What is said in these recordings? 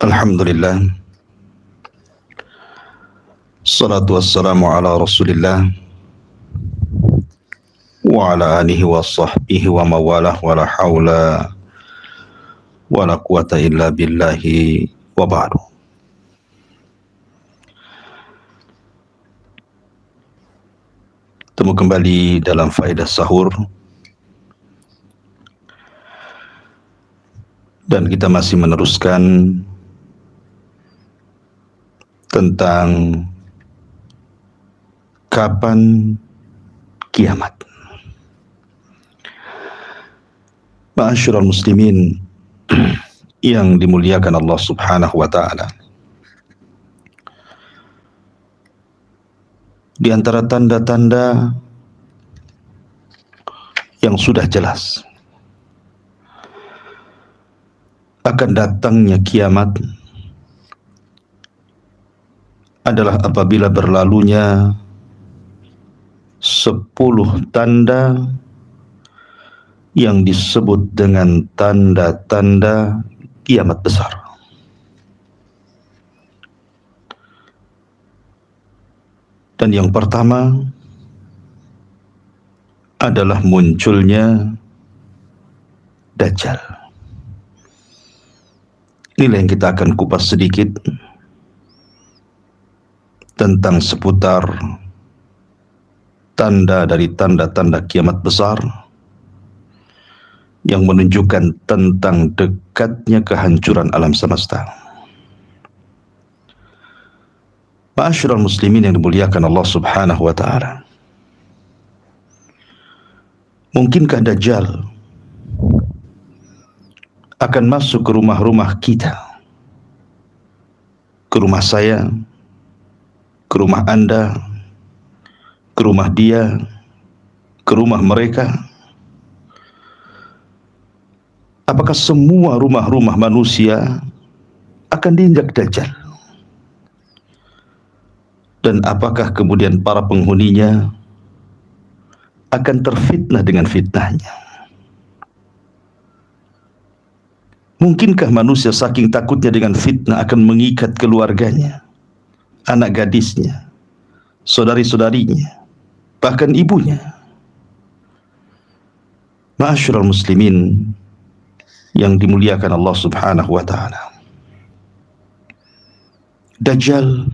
Alhamdulillah. Salatu wassalamu ala Rasulillah wa ala alihi wa sahbihi wa mawalah wa la hawla wa la quwata illa billahi wa ba'du. Temu kembali dalam faedah sahur dan kita masih meneruskan tentang kapan kiamat. Ma'asyiral muslimin yang dimuliakan Allah Subhanahu wa taala. Di antara tanda-tanda yang sudah jelas akan datangnya kiamat adalah apabila berlalunya 10 tanda yang disebut dengan tanda-tanda kiamat besar. Dan yang pertama adalah munculnya Dajjal. Inilah yang kita akan kupas sedikit tentang seputar tanda dari tanda-tanda kiamat besar yang menunjukkan tentang dekatnya kehancuran alam semesta. Ma'asyiral muslimin yang dimuliakan Allah Subhanahu wa taala. Mungkinkah Dajjal akan masuk ke rumah-rumah kita? Ke rumah saya, ke rumah Anda, ke rumah dia, ke rumah mereka? Apakah semua rumah-rumah manusia akan diinjak Dajjal? Dan apakah kemudian para penghuninya akan terfitnah dengan fitnahnya? Mungkinkah manusia saking takutnya dengan fitnah akan mengikat keluarganya, anak gadisnya, saudari-saudarinya, bahkan ibunya? Ma'asyiral muslimin yang dimuliakan Allah Subhanahu wa taala. Dajjal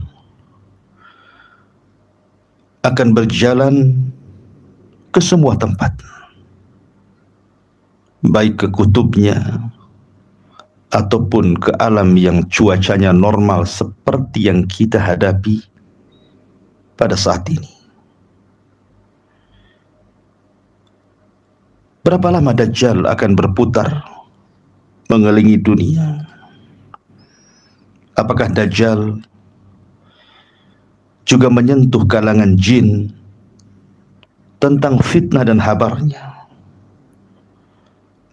akan berjalan ke semua tempat, baik ke kutubnya ataupun ke alam yang cuacanya normal seperti yang kita hadapi pada saat ini. Berapa lama Dajjal akan berputar mengelilingi dunia? Apakah Dajjal juga menyentuh kalangan jin tentang fitnah dan habarnya?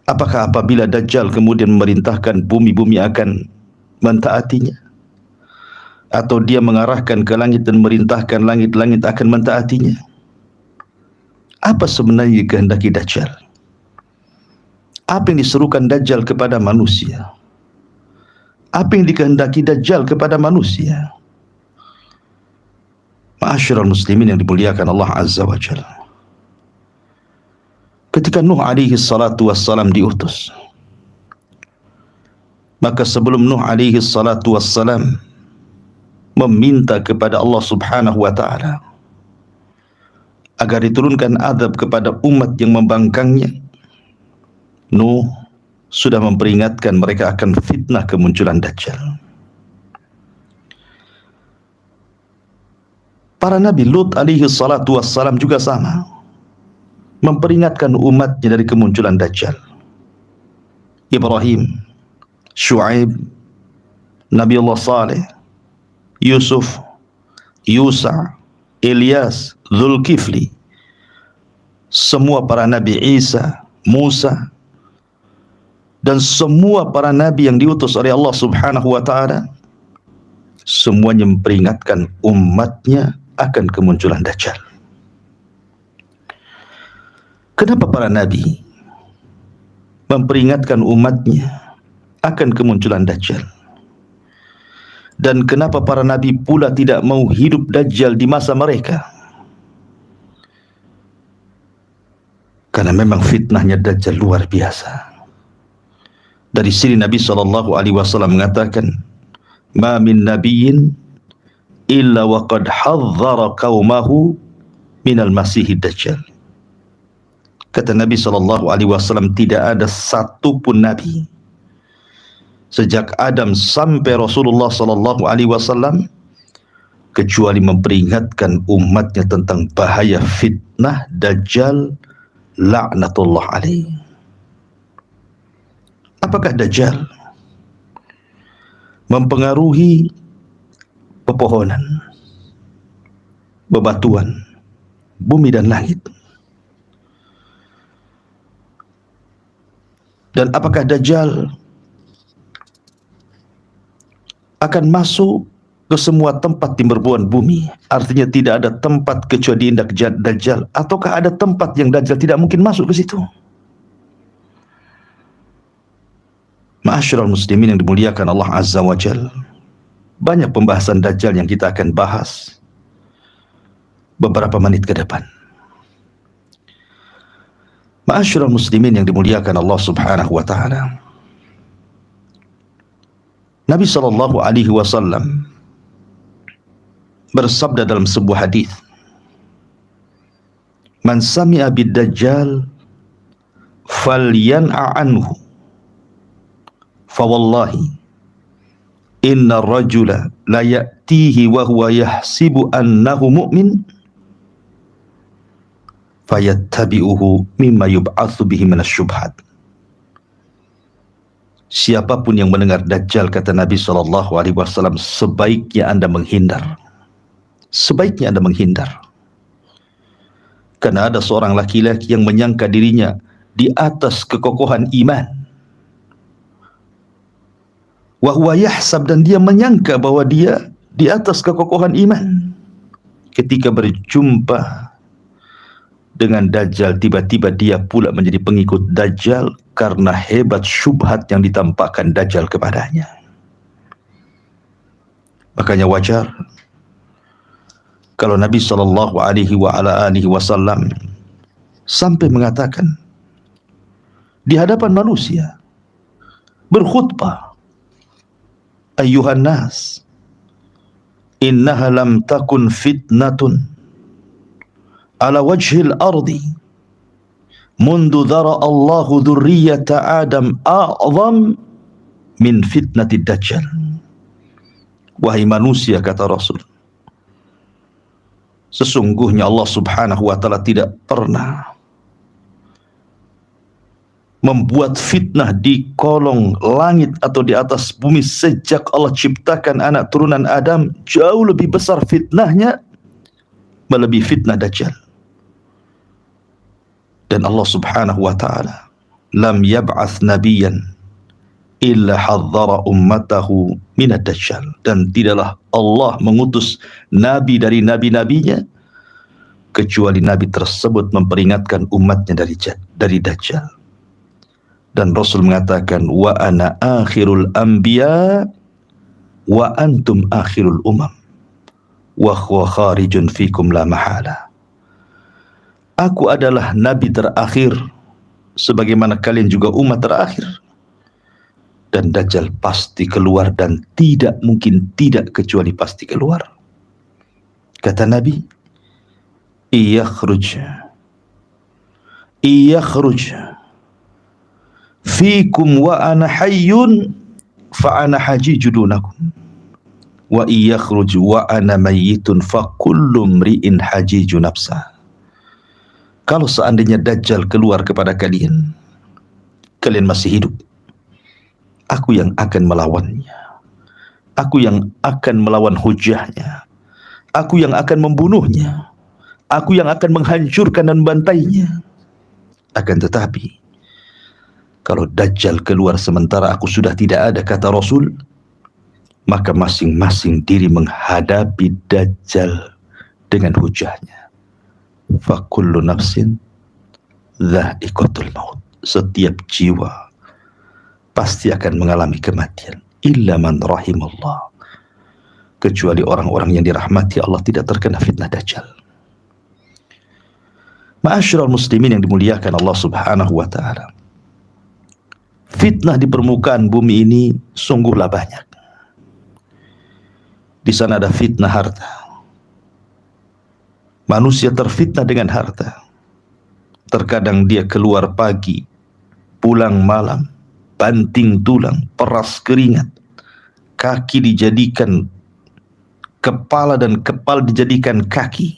Apakah apabila Dajjal kemudian memerintahkan bumi-bumi akan mentaatinya? Atau dia mengarahkan ke langit dan merintahkan langit-langit akan mentaatinya? Apa sebenarnya kehendaki Dajjal? Apa yang diserukan Dajjal kepada manusia? Apa yang dikehendaki Dajjal kepada manusia? Ma'asyiral muslimin yang dimuliakan Allah Azza wa Jalla. Ketika Nuh alaihi salatu wassalam diutus, maka sebelum Nuh alaihi salatu wassalam meminta kepada Allah Subhanahu wa taala agar diturunkan azab kepada umat yang membangkangnya, Nuh sudah memperingatkan mereka akan fitnah kemunculan Dajjal. Para Nabi Lut alaihi salatu wassalam juga sama, memperingatkan umatnya dari kemunculan Dajjal. Ibrahim, Syuaib, Nabi Allah Saleh, Yusuf, Yusa, Ilyas, Zulkifli, semua para Nabi, Isa, Musa, dan semua para Nabi yang diutus oleh Allah Subhanahu wa ta'ala, semuanya memperingatkan umatnya akan kemunculan Dajjal. Kenapa para Nabi memperingatkan umatnya akan kemunculan Dajjal? Dan kenapa para nabi pula tidak mau hidup Dajjal di masa mereka? Karena memang fitnahnya Dajjal luar biasa. Dari sini Nabi SAW mengatakan, "Ma min nabiyyin illa waqad hadzara qaumahu minal masihid Dajjal." Kata Nabi SAW, tidak ada satu pun nabi sejak Adam sampai Rasulullah SAW kecuali memperingatkan umatnya tentang bahaya fitnah Dajjal laknatullah alaih. Apakah Dajjal? Mempengaruhi pepohonan, bebatuan, bumi dan langit. Dan apakah Dajjal akan masuk ke semua tempat di merbuan bumi? Artinya tidak ada tempat kecuali diindak Dajjal, ataukah ada tempat yang Dajjal tidak mungkin masuk ke situ? Ma'asyiral muslimin yang dimuliakan Allah Azza wa Jal, banyak pembahasan Dajjal yang kita akan bahas beberapa menit ke depan. Ma'asyiral muslimin yang dimuliakan Allah Subhanahu wa taala, Nabi SAW bersabda dalam sebuah hadis, "Man sami'a bid-Dajjal falyan'a anhu, fa wallahi inna ar-rajula la ya'tihi wa huwa yahsibu annahu mu'min fayattabi'uhu mimma yub'atsu bihi minasyubhat." Siapapun yang mendengar Dajjal, kata Nabi SAW, sebaiknya Anda menghindar. Sebaiknya Anda menghindar. Karena ada seorang laki-laki yang menyangka dirinya di atas kekokohan iman. Wa huwa yahsab, dan dia menyangka bahwa dia di atas kekokohan iman. Ketika berjumpa dengan Dajjal, tiba-tiba dia pula menjadi pengikut Dajjal karena hebat syubhat yang ditampakkan Dajjal kepadanya. Makanya wajar kalau Nabi SAW sampai mengatakan di hadapan manusia, berkhutbah, "Ayyuhan nas, innaha lam takun fitnatun ala wajhil ardi mundu dhara Allahu dzurriyyata Adam a'zam min fitnatid Dajjal." Wahai manusia, kata Rasul, sesungguhnya Allah Subhanahu wa taala tidak pernah membuat fitnah di kolong langit atau di atas bumi sejak Allah ciptakan anak turunan Adam. Jauh lebih besar fitnahnya melebihi fitnah Dajjal. Dan Allah Subhanahu wa taala lam yab'ats nabiyyan illa hadzara ummatahu minad Dajjal, dan tidaklah Allah mengutus nabi dari nabi-nabinya kecuali nabi tersebut memperingatkan umatnya dari Dajjal. Dan Rasul mengatakan, "Wa ana akhirul anbiya wa antum akhirul umam wa huwa kharijun fikum la mahala." Aku adalah nabi terakhir sebagaimana kalian juga umat terakhir, dan Dajjal pasti keluar dan tidak mungkin tidak kecuali pasti keluar. Kata Nabi, iyakhruj fikum wa ana hayyun fa ana hajiju dunakum wa iyakhruj wa ana mayyitun fa kullu mri'in hajiju nafsa. Kalau seandainya Dajjal keluar kepada kalian, kalian masih hidup, aku yang akan melawannya. Aku yang akan melawan hujahnya. Aku yang akan membunuhnya. Aku yang akan menghancurkan dan bantainya. Akan tetapi, kalau Dajjal keluar sementara aku sudah tidak ada, kata Rasul, maka masing-masing diri menghadapi Dajjal dengan hujahnya. Fa kullu nafsin dha'iqatul maut. Setiap jiwa pasti akan mengalami kematian, illa man rahimallah, kecuali orang-orang yang dirahmati Allah tidak terkena fitnah Dajjal. Ma'asyiral muslimin yang dimuliakan Allah Subhanahu wa taala. Fitnah di permukaan bumi ini sungguhlah banyak. Di sana ada fitnah harta. Manusia terfitnah dengan harta. Terkadang dia keluar pagi, pulang malam, banting tulang, peras keringat, kaki dijadikan kepala dan kepala dijadikan kaki,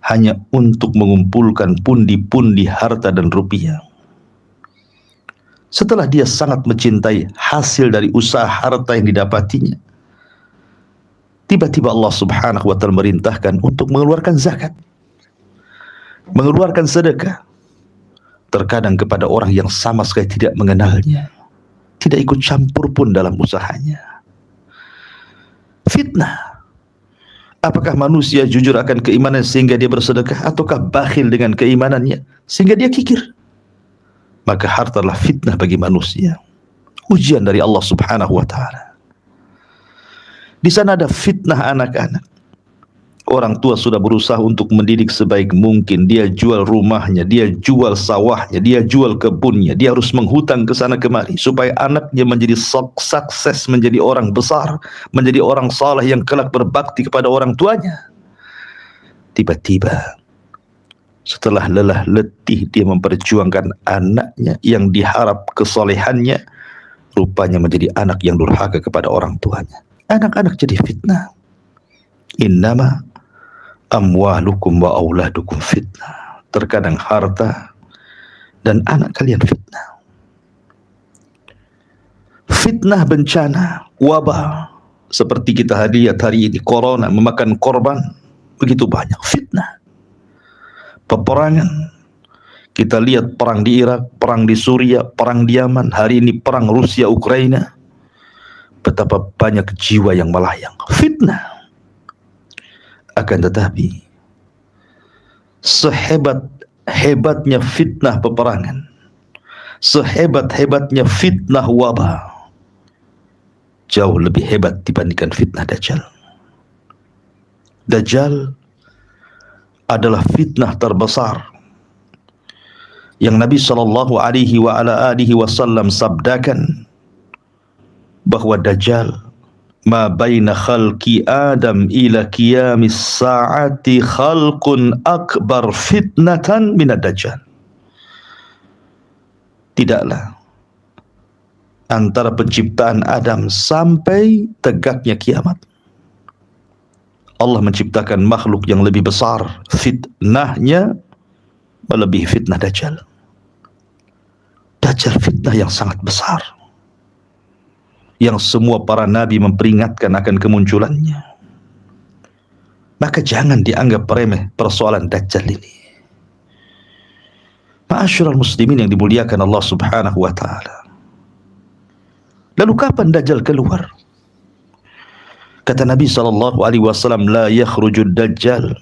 hanya untuk mengumpulkan pundi-pundi harta dan rupiah. Setelah dia sangat mencintai hasil dari usaha harta yang didapatinya, tiba-tiba Allah Subhanahu wa ta'ala merintahkan untuk mengeluarkan zakat, mengeluarkan sedekah, terkadang kepada orang yang sama sekali tidak mengenalnya, tidak ikut campur pun dalam usahanya. Fitnah. Apakah manusia jujur akan keimanan sehingga dia bersedekah, ataukah bakhil dengan keimanannya sehingga dia kikir? Maka harta adalah fitnah bagi manusia, ujian dari Allah Subhanahu wa ta'ala. Di sana ada fitnah anak-anak. Orang tua sudah berusaha untuk mendidik sebaik mungkin. Dia jual rumahnya, dia jual sawahnya, dia jual kebunnya, dia harus menghutang ke sana kemari supaya anaknya menjadi sukses, menjadi orang besar, menjadi orang saleh yang kelak berbakti kepada orang tuanya. Tiba-tiba setelah lelah letih dia memperjuangkan anaknya yang diharap kesolehannya, rupanya menjadi anak yang durhaka kepada orang tuanya. Anak-anak jadi fitnah. Innama amwalukum wa auladukum fitnah. Terkadang harta dan anak kalian fitnah. Fitnah bencana, wabah, seperti kita lihat hari ini, corona memakan korban begitu banyak. Fitnah. Peperangan, kita lihat perang di Irak, perang di Suriah, perang di Yaman, hari ini perang Rusia Ukraina. Betapa banyak jiwa yang melayang. Fitnah. Akan tetapi sehebat-hebatnya fitnah peperangan, sehebat-hebatnya fitnah wabah, jauh lebih hebat dibandingkan fitnah Dajjal. Dajjal adalah fitnah terbesar yang Nabi sallallahu alaihi wasallam sabdakan bahwa Dajjal ma baina khalqi Adam ila qiyamis sa'ati khalqun akbar fitnatan minad Dajjal. Tidaklah antara penciptaan Adam sampai tegaknya kiamat Allah menciptakan makhluk yang lebih besar, fitnahnya melebihi fitnah Dajjal. Dajjal fitnah yang sangat besar, yang semua para nabi memperingatkan akan kemunculannya. Maka jangan dianggap remeh persoalan Dajjal ini. Ma'asyiral muslimin yang dimuliakan Allah Subhanahu wa ta'ala. Lalu kapan Dajjal keluar? Kata Nabi SAW, la yakhrujud Dajjal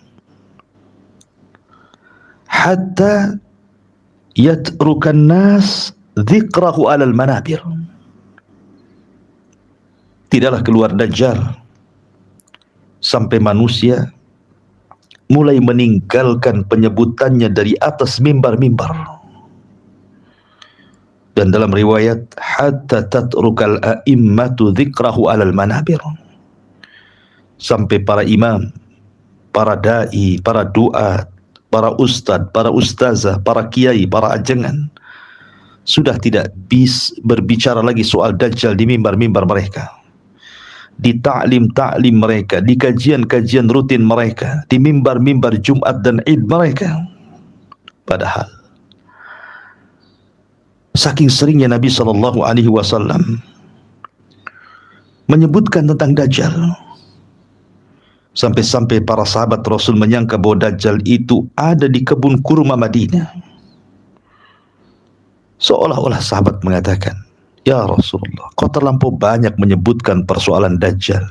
hatta yatrukan nas dzikrahu alal manabir. Tidaklah keluar Dajjal sampai manusia mulai meninggalkan penyebutannya dari atas mimbar-mimbar. Dan dalam riwayat hatta tatrukal a'immatu dzikrahu alal manabir, sampai para imam, para dai, para duat, para ustad, para ustazah, para kiai, para ajengan sudah tidak berbicara lagi soal Dajjal di mimbar-mimbar mereka, di ta'lim-ta'lim mereka, di kajian-kajian rutin mereka, di mimbar-mimbar Jumat dan Id mereka. Padahal saking seringnya Nabi SAW menyebutkan tentang Dajjal, sampai-sampai para sahabat Rasul menyangka bahwa Dajjal itu ada di kebun kurma Madinah. Seolah-olah sahabat mengatakan, ya Rasulullah, kau terlampau banyak menyebutkan persoalan Dajjal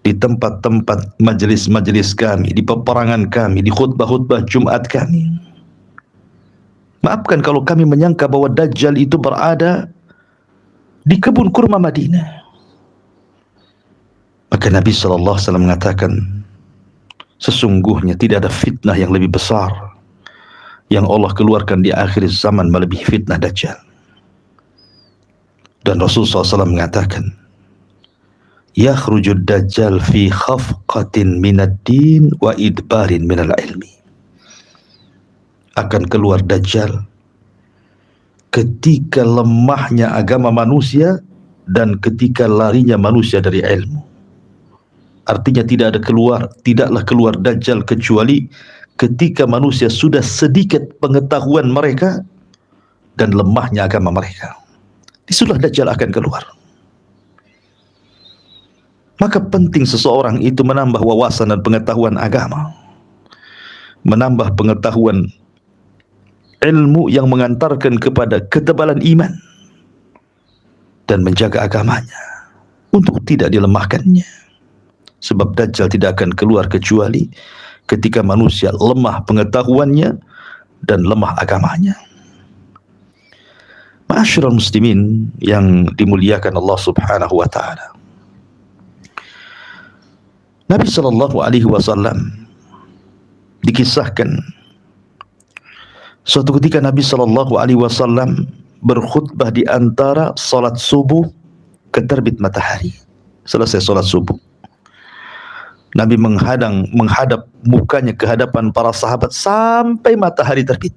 di tempat-tempat majelis-majelis kami, di peperangan kami, di khutbah-khutbah Jumat kami. Maafkan kalau kami menyangka bahwa Dajjal itu berada di kebun kurma Madinah. Maka Maka Nabi SAW mengatakan, sesungguhnya tidak ada fitnah yang lebih besar yang Allah keluarkan di akhir zaman melebihi fitnah Dajjal. Dan Rasulullah SAW mengatakan, yakhrujud Dajjal fi khafqatin minad din wa idbarin minal ilmi. Akan keluar Dajjal ketika lemahnya agama manusia dan ketika larinya manusia dari ilmu. Artinya tidaklah keluar Dajjal kecuali ketika manusia sudah sedikit pengetahuan mereka dan lemahnya agama mereka. Disitulah Dajjal akan keluar. Maka penting seseorang itu menambah wawasan dan pengetahuan agama, menambah pengetahuan ilmu yang mengantarkan kepada ketebalan iman, dan menjaga agamanya untuk tidak dilemahkannya. Sebab Dajjal tidak akan keluar kecuali ketika manusia lemah pengetahuannya dan lemah agamanya. Ma'asyiral muslimin yang dimuliakan Allah Subhanahu wa taala. Nabi sallallahu alaihi wasallam dikisahkan suatu ketika Nabi sallallahu alaihi wasallam berkhutbah di antara salat subuh ke terbit matahari. Selesai salat subuh, Nabi menghadap mukanya ke hadapan para sahabat sampai matahari terbit.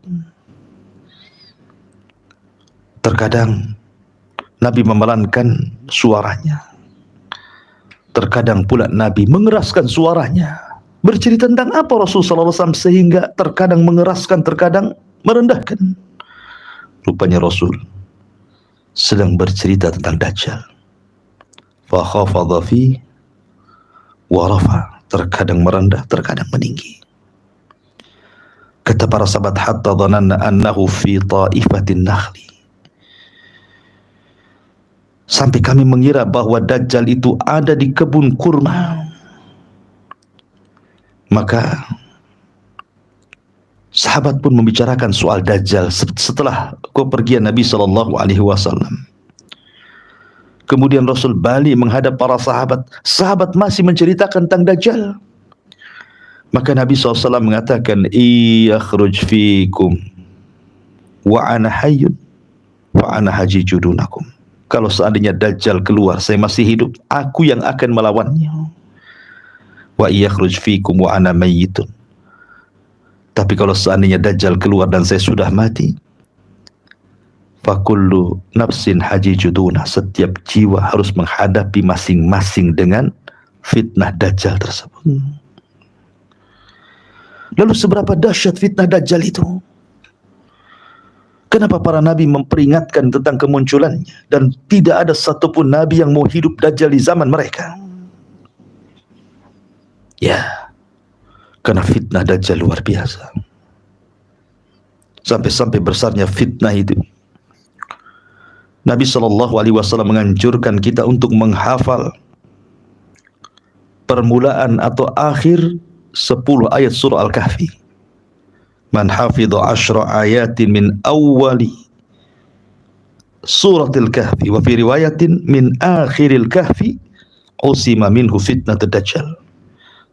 Terkadang Nabi memelankan suaranya, terkadang pula Nabi mengeraskan suaranya. Bercerita tentang apa Rasulullah SAW sehingga terkadang mengeraskan, terkadang merendahkan? Rupanya Rasul sedang bercerita tentang Dajjal. Fa khafadha fi warafa, terkadang merendah, terkadang meninggi. Kata para sahabat, hatta dhananna annahu fi ta'ifatin nakhli, sampai kami mengira bahwa Dajjal itu ada di kebun kurma. Maka sahabat pun membicarakan soal Dajjal setelah kepergian Nabi SAW. Kemudian Rasul balik menghadap para sahabat. Sahabat masih menceritakan tentang Dajjal. Maka Nabi SAW mengatakan, iyakhruj fikum wa ana hayyun wa ana hajiju dunakum. Kalau seandainya Dajjal keluar, saya masih hidup, aku yang akan melawannya. Wa iyakhruj fikum wa ana mayyitun. Tapi kalau seandainya Dajjal keluar dan saya sudah mati, fakullu nafsin hajijuduna, setiap jiwa harus menghadapi masing-masing dengan fitnah Dajjal tersebut. Lalu seberapa dahsyat fitnah Dajjal itu? Kenapa para nabi memperingatkan tentang kemunculannya dan tidak ada satupun nabi yang mau hidup Dajjal di zaman mereka? Ya, karena fitnah Dajjal luar biasa. Sampai-sampai besarnya fitnah itu, Nabi SAW menganjurkan kita untuk menghafal permulaan atau akhir 10 ayat surah Al-Kahfi. Man hafidha 10 ayatin min awwali suratil kahfi wa fi riwayatin min akhiril kahfi usima minhu fitnatud dajjal.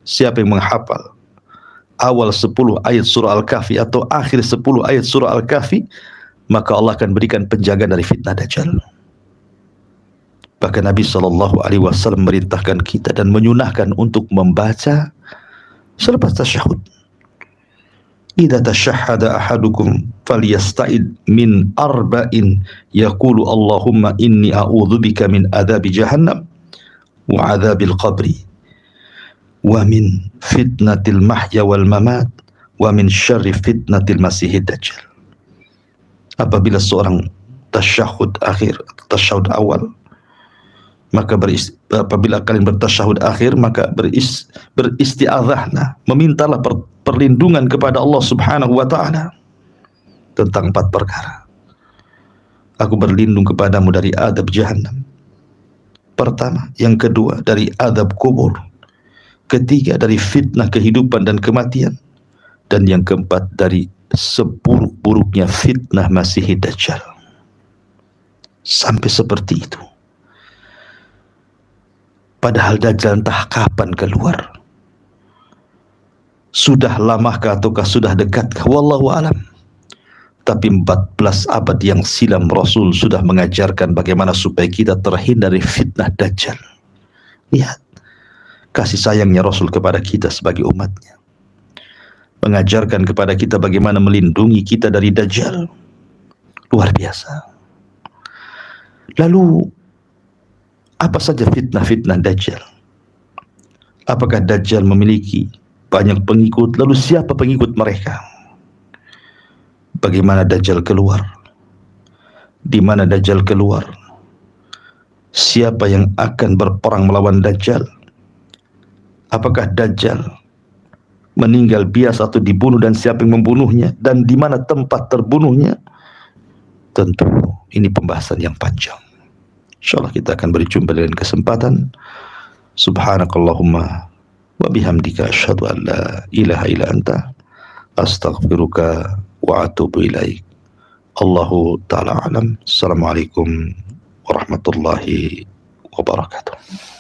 Siapa yang menghafal awal 10 ayat surah Al-Kahfi atau akhir 10 ayat surah Al-Kahfi, maka Allah akan berikan penjagaan dari fitnah Dajjal. Bahkan Nabi SAW merintahkan kita dan menyunahkan untuk membaca selepas tasyahud. Idza tashahhada ahadukum falyasta'id min arba'in yaqulu Allahumma inni a'udzubika min adzabi jahannam wa adzabil qabri wa min fitnatil mahya wal mamat wa min syarri fitnatil masihid dajjal. Apabila seorang tasyahud akhir, tasyahud awal, maka apabila kalian bertasyahud akhir, maka beristi'adzahna, memintalah perlindungan kepada Allah Subhanahu wa taala tentang 4 perkara. Aku berlindung kepadamu dari azab jahannam. Pertama, yang kedua dari azab kubur, ketiga dari fitnah kehidupan dan kematian, dan yang keempat dari seburuk-buruknya fitnah Masih Dajjal. Sampai seperti itu. Padahal Dajjal entah kapan keluar. Sudah lamakah ataukah sudah dekatkah? Wallahu alam. Tapi 14 abad yang silam Rasul sudah mengajarkan bagaimana supaya kita terhindar dari fitnah Dajjal. Lihat kasih sayangnya Rasul kepada kita sebagai umatnya, mengajarkan kepada kita bagaimana melindungi kita dari Dajjal. Luar biasa. Lalu apa saja fitnah-fitnah Dajjal? Apakah Dajjal memiliki banyak pengikut? Lalu siapa pengikut mereka? Bagaimana Dajjal keluar? Di mana Dajjal keluar? Siapa yang akan berperang melawan Dajjal? Apakah Dajjal meninggal biasa atau dibunuh, dan siapa yang membunuhnya, dan di mana tempat terbunuhnya? Tentu ini pembahasan yang panjang. Insyaallah kita akan berjumpa dengan kesempatan. Subhanakallahumma wa bihamdika asyhadu an la ilaha illa anta astaghfiruka wa atubu ilaik. Allahu ta'ala alam. Assalamualaikum warahmatullahi wabarakatuh.